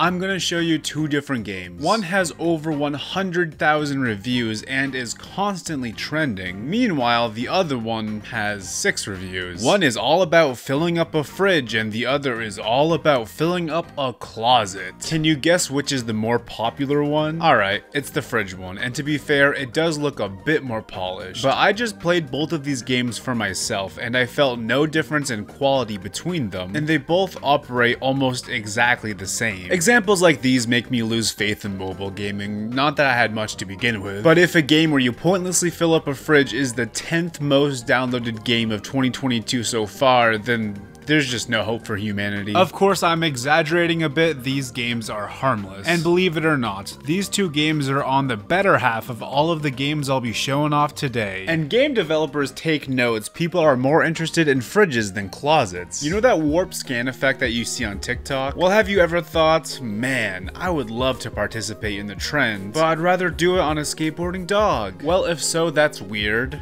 I'm gonna show you two different games. One has over 100,000 reviews and is constantly trending. Meanwhile, the other one has 6 reviews. One is all about filling up a fridge and the other is all about filling up a closet. Can you guess which is the more popular one? Alright, it's the fridge one, and to be fair, it does look a bit more polished. But I just played both of these games for myself and I felt no difference in quality between them, and they both operate almost exactly the same. Examples like these make me lose faith in mobile gaming, not that I had much to begin with. But if a game where you pointlessly fill up a fridge is the 10th most downloaded game of 2022 so far, then there's just no hope for humanity. Of course, I'm exaggerating a bit, these games are harmless. And believe it or not, these two games are on the better half of all of the games I'll be showing off today. And game developers take notes, people are more interested in fridges than closets. You know that warp scan effect that you see on TikTok? Well, have you ever thought, man, I would love to participate in the trend, but I'd rather do it on a skateboarding dog? Well, if so, that's weird.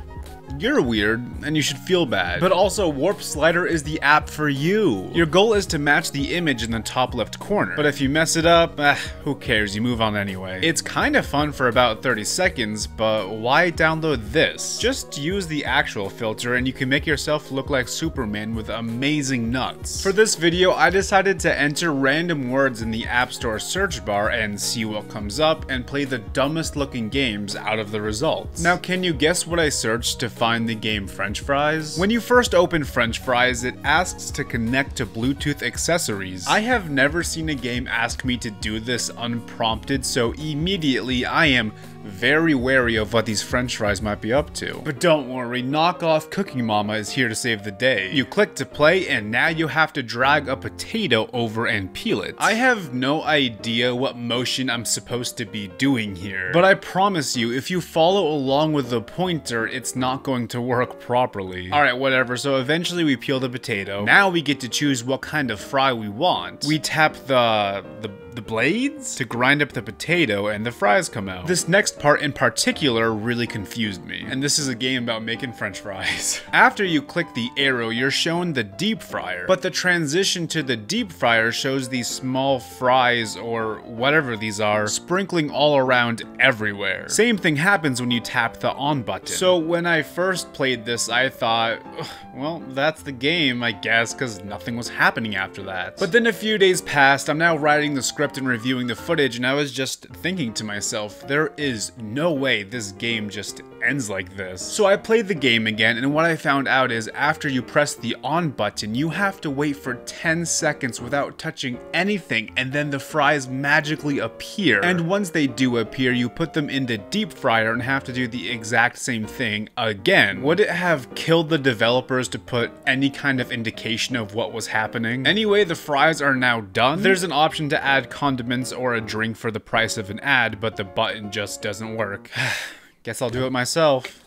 You're weird, and you should feel bad. But also, Warp Slider is the app for you. Your goal is to match the image in the top left corner. But if you mess it up, who cares, you move on anyway. It's kind of fun for about 30 seconds, but why download this? Just use the actual filter and you can make yourself look like Superman with amazing nuts. For this video, I decided to enter random words in the App Store search bar and see what comes up and play the dumbest looking games out of the results. Now, can you guess what I searched to find the game French Fries? When you first open French Fries, it asks to connect to Bluetooth accessories. I have never seen a game ask me to do this unprompted, so immediately I am very wary of what these French fries might be up to. But don't worry, knockoff Cooking Mama is here to save the day. You click to play and now you have to drag a potato over and peel it. I have no idea what motion I'm supposed to be doing here, but I promise you, if you follow along with the pointer, it's not going to work properly. Alright, whatever, so eventually we peel the potato. Now we get to choose what kind of fry we want. We tap the blades to grind up the potato and the fries come out. This next part in particular really confused me, and this is a game about making French fries. After you click the arrow, you're shown the deep fryer, but the transition to the deep fryer shows these small fries, or whatever these are, sprinkling all around everywhere. Same thing happens when you tap the on button. So when I first played this, I thought, well, that's the game, I guess, because nothing was happening after that. But then a few days passed, I'm now writing the script and reviewing the footage, and I was just thinking to myself, there is no way this game just ends like this. So I played the game again, and what I found out is after you press the on button, you have to wait for 10 seconds without touching anything, and then the fries magically appear. And once they do appear, you put them in the deep fryer and have to do the exact same thing again. Would it have killed the developers to put any kind of indication of what was happening? Anyway, the fries are now done. There's an option to add condiments or a drink for the price of an ad, but the button just doesn't work. Guess I'll do it myself.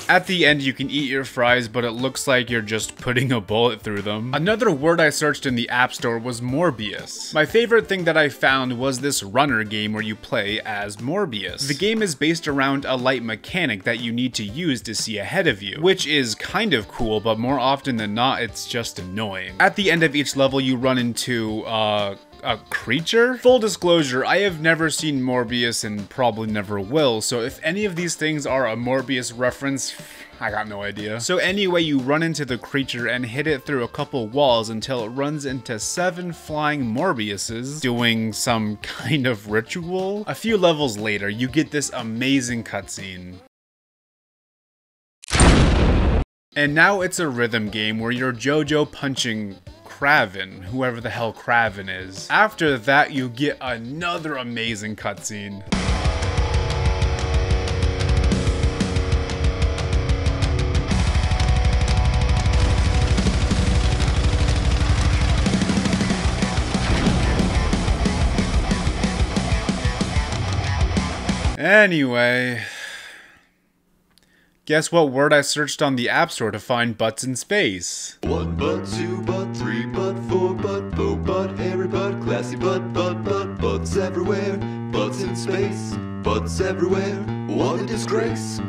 At the end, you can eat your fries, but it looks like you're just putting a bullet through them. Another word I searched in the App Store was Morbius. My favorite thing that I found was this runner game where you play as Morbius. The game is based around a light mechanic that you need to use to see ahead of you, which is kind of cool, but more often than not, it's just annoying. At the end of each level, you run into, a creature? Full disclosure, I have never seen Morbius and probably never will, so if any of these things are a Morbius reference, I got no idea. So anyway, you run into the creature and hit it through a couple walls until it runs into 7 flying Morbiuses doing some kind of ritual. A few levels later, you get this amazing cutscene. And now it's a rhythm game where you're JoJo punching Keelvin, whoever the hell Keelvin is. After that, you get another amazing cutscene. Anyway, guess what word I searched on the App Store to find butts in space? 1 butt, 2 butt, 3 butt, 4 butt, 5 butt, every butt, classy butt, butts everywhere, butts in space, butts everywhere, what a disgrace.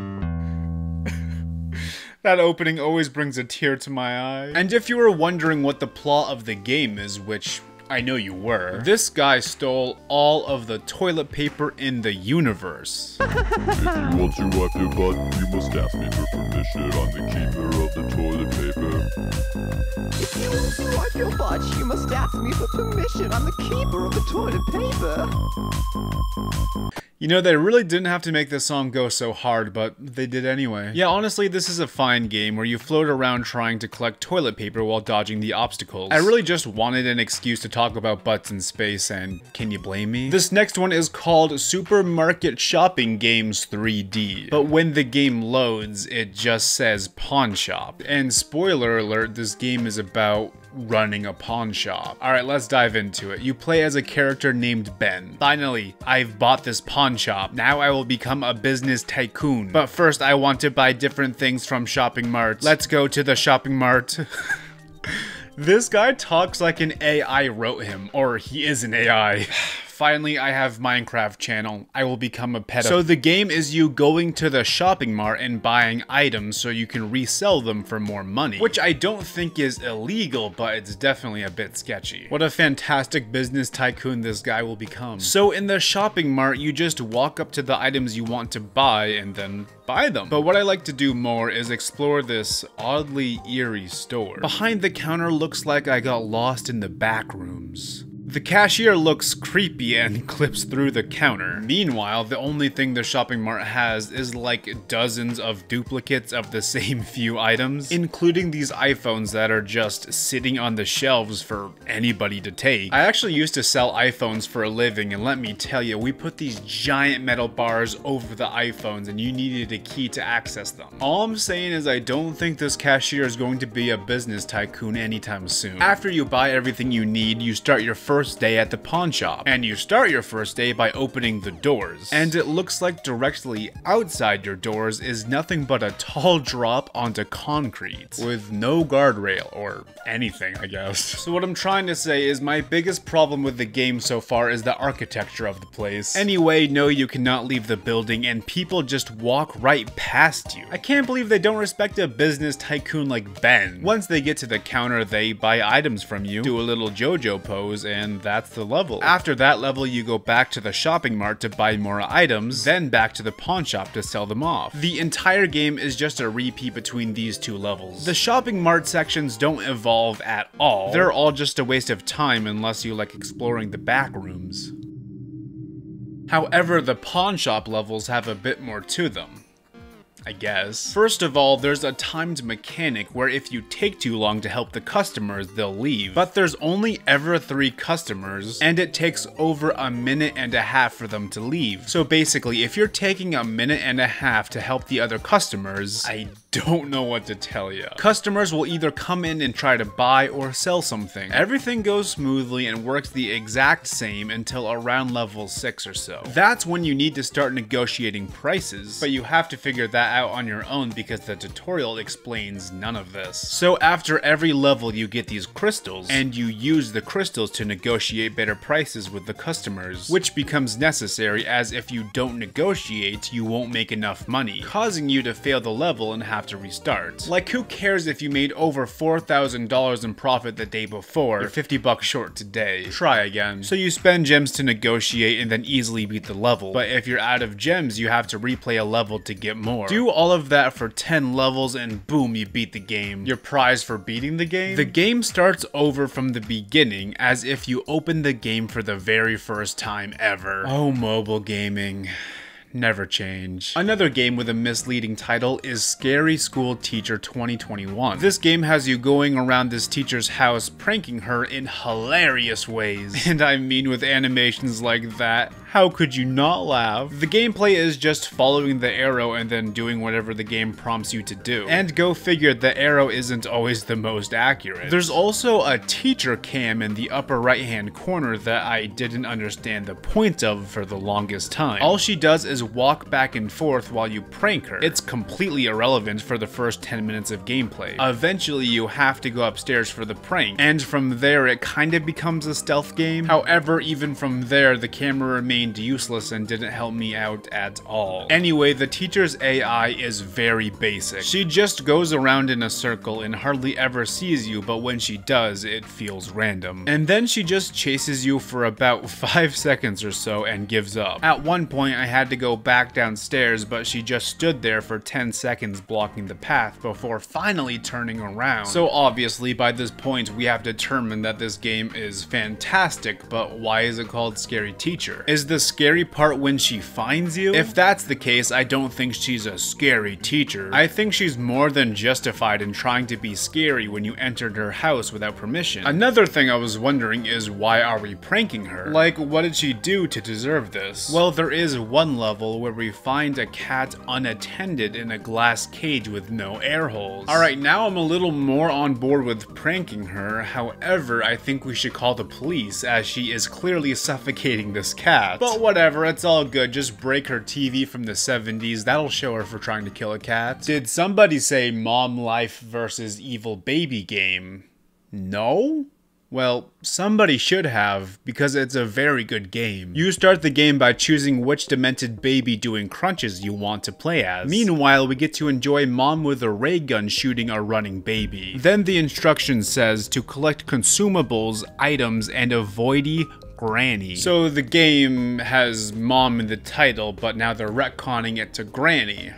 That opening always brings a tear to my eye. And if you were wondering what the plot of the game is, which I know you were. This guy stole all of the toilet paper in the universe. If you want to wipe your butt, you must ask me for permission. I'm the keeper of the toilet paper. If you want to wipe your butt, you must ask me for permission. I'm the keeper of the toilet paper. You know, they really didn't have to make this song go so hard, but they did anyway. Yeah, honestly, this is a fine game where you float around trying to collect toilet paper while dodging the obstacles. I really just wanted an excuse to talk about butts in space, and can you blame me? This next one is called Supermarket Shopping Games 3D. But when the game loads, it just says Pawn Shop. And spoiler alert, this game is about running a pawn shop. Alright, let's dive into it. You play as a character named Ben. Finally, I've bought this pawn shop. Now I will become a business tycoon. But first, I want to buy different things from shopping marts. Let's go to the shopping mart. This guy talks like an AI wrote him, or he is an AI. Finally, I have Minecraft channel. I will become a pedophile. So the game is you going to the shopping mart and buying items so you can resell them for more money. Which I don't think is illegal, but it's definitely a bit sketchy. What a fantastic business tycoon this guy will become. So in the shopping mart, you just walk up to the items you want to buy and then buy them. But what I like to do more is explore this oddly eerie store. Behind the counter looks like I got lost in the back rooms. The cashier looks creepy and clips through the counter. Meanwhile, the only thing the shopping mart has is like dozens of duplicates of the same few items, including these iPhones that are just sitting on the shelves for anybody to take. I actually used to sell iPhones for a living, and let me tell you, we put these giant metal bars over the iPhones and you needed a key to access them. All I'm saying is I don't think this cashier is going to be a business tycoon anytime soon. After you buy everything you need, you start your first day at the pawn shop. And you start your first day by opening the doors. And it looks like directly outside your doors is nothing but a tall drop onto concrete with no guardrail or anything, I guess. So what I'm trying to say is my biggest problem with the game so far is the architecture of the place. Anyway, no, you cannot leave the building and people just walk right past you. I can't believe they don't respect a business tycoon like Ben. Once they get to the counter, they buy items from you, do a little JoJo pose, and that's the level. After that level, you go back to the shopping mart to buy more items, then back to the pawn shop to sell them off. The entire game is just a repeat between these two levels. The shopping mart sections don't evolve at all. They're all just a waste of time unless you like exploring the back rooms. However, the pawn shop levels have a bit more to them, I guess. First of all, there's a timed mechanic where if you take too long to help the customers, they'll leave. But there's only ever 3 customers, and it takes over a minute and a half for them to leave. So basically, if you're taking a minute and a half to help the other customers, I don't know what to tell you. Customers will either come in and try to buy or sell something. Everything goes smoothly and works the exact same until around level 6 or so. That's when you need to start negotiating prices, but you have to figure that out on your own because the tutorial explains none of this. So after every level you get these crystals, and you use the crystals to negotiate better prices with the customers, which becomes necessary as if you don't negotiate, you won't make enough money, causing you to fail the level and have to restart. Like, who cares if you made over $4,000 in profit the day before, you're 50 bucks short today. Try again. So you spend gems to negotiate and then easily beat the level, but if you're out of gems, you have to replay a level to get more. Do all of that for 10 levels and boom, you beat the game. Your prize for beating the game? The game starts over from the beginning as if you opened the game for the very first time ever. Oh, mobile gaming. Never change. Another game with a misleading title is Scary School Teacher 2021. This game has you going around this teacher's house pranking her in hilarious ways. And I mean, with animations like that, how could you not laugh? The gameplay is just following the arrow and then doing whatever the game prompts you to do. And go figure, the arrow isn't always the most accurate. There's also a teacher cam in the upper right hand corner that I didn't understand the point of for the longest time. All she does is is walk back and forth while you prank her. It's completely irrelevant for the first 10 minutes of gameplay. Eventually you have to go upstairs for the prank, and from there it kind of becomes a stealth game. However, even from there the camera remained useless and didn't help me out at all. Anyway, the teacher's AI is very basic. She just goes around in a circle and hardly ever sees you, but when she does, it feels random. And then she just chases you for about 5 seconds or so and gives up. At one point I had to go back downstairs, but she just stood there for 10 seconds blocking the path before finally turning around. So obviously by this point we have determined that this game is fantastic, but why is it called Scary Teacher? Is the scary part when she finds you? If that's the case, I don't think she's a scary teacher. I think she's more than justified in trying to be scary when you entered her house without permission. Another thing I was wondering is, why are we pranking her? Like, what did she do to deserve this? Well, there is one level where we find a cat unattended in a glass cage with no air holes. Alright, now I'm a little more on board with pranking her. However, I think we should call the police, as she is clearly suffocating this cat. But whatever, it's all good. Just break her TV from the 70s. That'll show her for trying to kill a cat. Did somebody say Mom Life versus Evil Baby game? No? Well, somebody should have, because it's a very good game. You start the game by choosing which demented baby doing crunches you want to play as. Meanwhile, we get to enjoy Mom with a ray gun shooting a running baby. Then the instruction says to collect consumables, items, and avoidy Granny. So the game has Mom in the title, but now they're retconning it to Granny.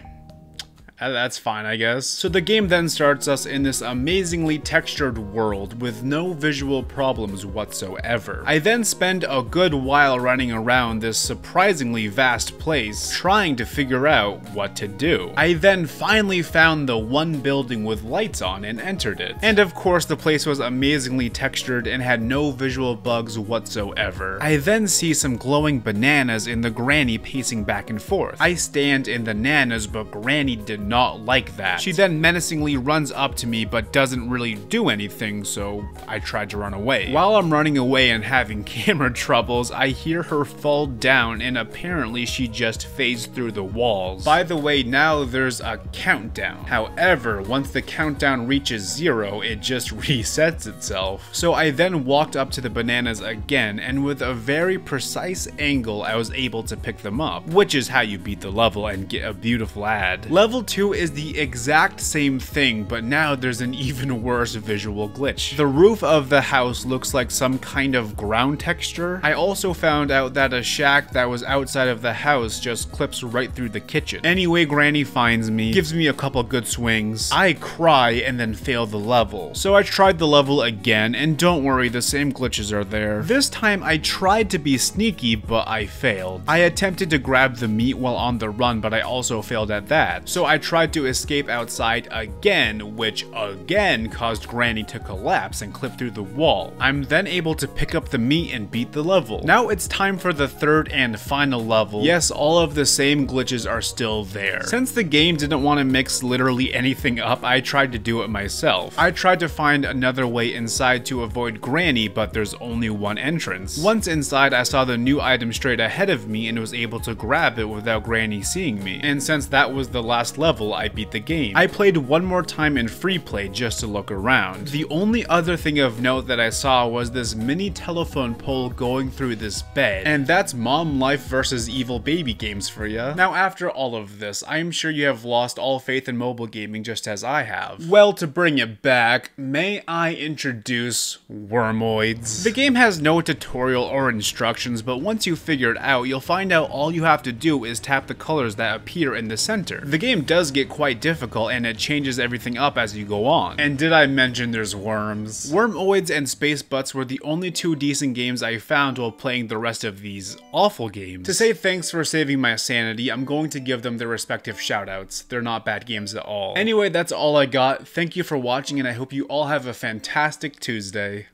That's fine, I guess. So the game then starts us in this amazingly textured world with no visual problems whatsoever. I then spend a good while running around this surprisingly vast place, trying to figure out what to do. I then finally found the one building with lights on and entered it. And of course the place was amazingly textured and had no visual bugs whatsoever. I then see some glowing bananas in the Granny pacing back and forth. I stand in the nanas, but Granny did not like that. She then menacingly runs up to me but doesn't really do anything, so I tried to run away. While I'm running away and having camera troubles, I hear her fall down and apparently she just phased through the walls. By the way, now there's a countdown. However, once the countdown reaches 0, it just resets itself. So I then walked up to the bananas again, and with a very precise angle I was able to pick them up, which is how you beat the level and get a beautiful ad. Level 2 is the exact same thing, but now there's an even worse visual glitch. The roof of the house looks like some kind of ground texture. I also found out that a shack that was outside of the house just clips right through the kitchen. Anyway, Granny finds me, gives me a couple good swings. I cry and then fail the level. So I tried the level again, and don't worry, the same glitches are there. This time I tried to be sneaky, but I failed. I attempted to grab the meat while on the run, but I also failed at that. So I tried to escape outside again, which again caused Granny to collapse and clip through the wall. I'm then able to pick up the meat and beat the level. Now it's time for the third and final level. Yes, all of the same glitches are still there. Since the game didn't want to mix literally anything up, I tried to do it myself. I tried to find another way inside to avoid Granny, but there's only one entrance. Once inside, I saw the new item straight ahead of me and was able to grab it without Granny seeing me. And since that was the last level, I beat the game. I played one more time in free play just to look around. The only other thing of note that I saw was this mini telephone pole going through this bed, and that's Mom Life versus Evil Baby games for ya. Now after all of this, I am sure you have lost all faith in mobile gaming just as I have. Well, to bring it back, may I introduce Wormoids. The game has no tutorial or instructions, but once you figure it out, you'll find out all you have to do is tap the colors that appear in the center. The game does get quite difficult and it changes everything up as you go on. And did I mention there's worms? Wormoids and Space Butts were the only two decent games I found while playing the rest of these awful games. To say thanks for saving my sanity, I'm going to give them their respective shoutouts. They're not bad games at all. Anyway, that's all I got. Thank you for watching and I hope you all have a fantastic Tuesday.